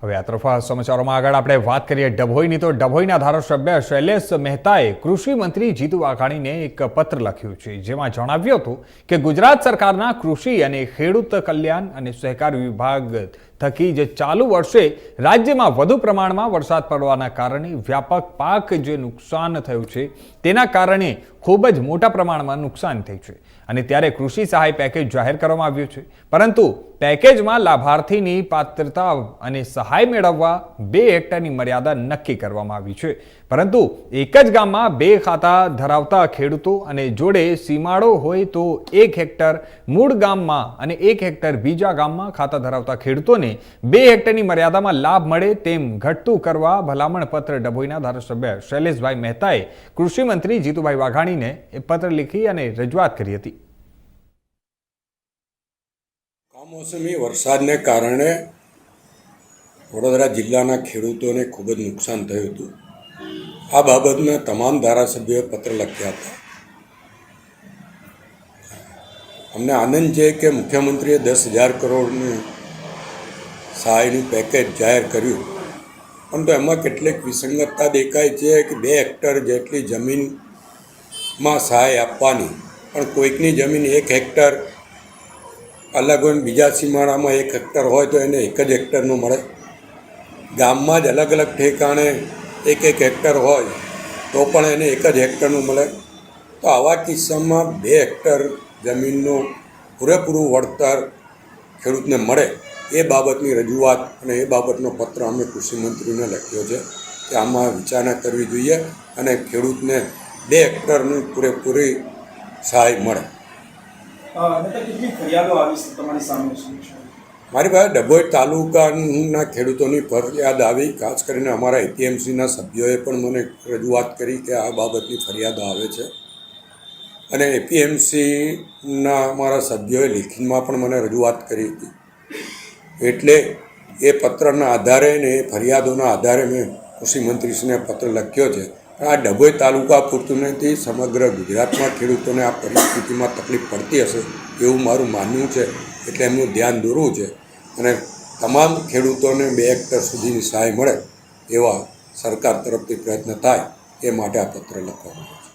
હવે આ તરફ સમાચારોમાં આગળ આપણે વાત કરીએ ડભોઈની તો ડભોઈના ધારાસભ્ય શૈલેષ મહેતાએ કૃષિ મંત્રી જીતુ વાઘાણીને એક પત્ર લખ્યું છે, જેમાં જણાવ્યું હતું કે ગુજરાત સરકારના કૃષિ અને ખેડૂત કલ્યાણ અને સહકાર વિભાગ થકી જે ચાલુ વર્ષે રાજ્યમાં વધુ પ્રમાણમાં વરસાદ પડવાના કારણે વ્યાપક પાક જે નુકસાન થયું છે તેના કારણે ખૂબ જ મોટા પ્રમાણમાં નુકસાન થયું છે અને ત્યારે કૃષિ સહાય પેકેજ જાહેર કરવામાં આવ્યું છે, પરંતુ પેકેજમાં લાભાર્થીની પાત્રતા અને સહાય મેળવવા 2 હેક્ટરની મર્યાદા નક્કી કરવામાં આવી છે, પરંતુ એક જ ગામમાં 2 ખાતા ધરાવતા ખેડૂતો અને જોડે સીમાડો હોય તો 1 હેક્ટર મૂળ ગામમાં અને 1 હેક્ટર બીજા ગામમાં ખાતા ધરાવતા ખેડૂતોને 2 હેક્ટરની મર્યાદામાં લાભ મળે તેમ ઘટતું કરવા ભલામણ પત્ર ડભોઈના ધારાસભ્ય શૈલેષભાઈ મહેતાએ કૃષિ મંત્રી જીતુભાઈ વાઘાણીને પત્ર લખી અને રજૂઆત કરી હતી। કમોસમી વરસાદને કારણે વડોદરા જિલ્લાના ખેડૂતોને ખૂબ જ નુકસાન થયું હતું। આ બાબતમાં તમામ ધારાસભ્યોએ પત્ર લખ્યા હતા। અમને આનંદ છે કે મુખ્યમંત્રીએ 10,000 કરોડની સહાયનું પેકેજ જાહેર કર્યું, પરંતુ એમાં કેટલીક વિસંગતતા દેખાય છે કે 2 હેક્ટર જેટલી જમીનમાં સહાય આપવાની, પણ કોઈકની જમીન 1 હેક્ટર અલગ હોય, બીજા સીમાડામાં 1 હેક્ટર હોય તો એને 1 જ હેક્ટરનું મળે। ગામમાં જ અલગ અલગ ઠેકાણે 1 હેક્ટર હોય તો પણ એને 1 જ હેક્ટરનું મળે। તો આવા કિસ્સામાં 2 હેક્ટર જમીનનું પૂરેપૂરું વળતર ખેડૂતને મળે એ બાબતની રજૂઆત અને એ બાબતનો પત્ર અમે કૃષિ મંત્રીને લખ્યો છે કે આમાં વિચારણા કરવી જોઈએ અને ખેડૂતને 2 હેક્ટરની પૂરેપૂરી સહાય મળે। મારી પાસે ડભોઈ તાલુકાના ખેડૂતોની ફરિયાદ આવી, ખાસ કરીને અમારા એપીએમસીના સભ્યોએ પણ મને રજૂઆત કરી કે આ બાબતની ફરિયાદ આવે છે અને એપીએમસીના અમારા સભ્યોએ લેખિતમાં પણ મને રજૂઆત કરી હતી। એટલે એ પત્રના આધારે ને એ ફરિયાદોના આધારે મેં કૃષિ મંત્રીશ્રીને પત્ર લખ્યો છે। આ ડભોઈ તાલુકા પૂરતું નથી, સમગ્ર ગુજરાતમાં ખેડૂતોને આ પરિસ્થિતિમાં તકલીફ પડતી હશે એવું મારું માનવું છે, એટલે એમનું ધ્યાન દોરવું છે અને તમામ ખેડૂતોને 2 હેક્ટર સુધીની સહાય મળે એવા સરકાર તરફથી પ્રયત્ન થાય એ માટે આ પત્ર લખવામાં આવ્યો છે।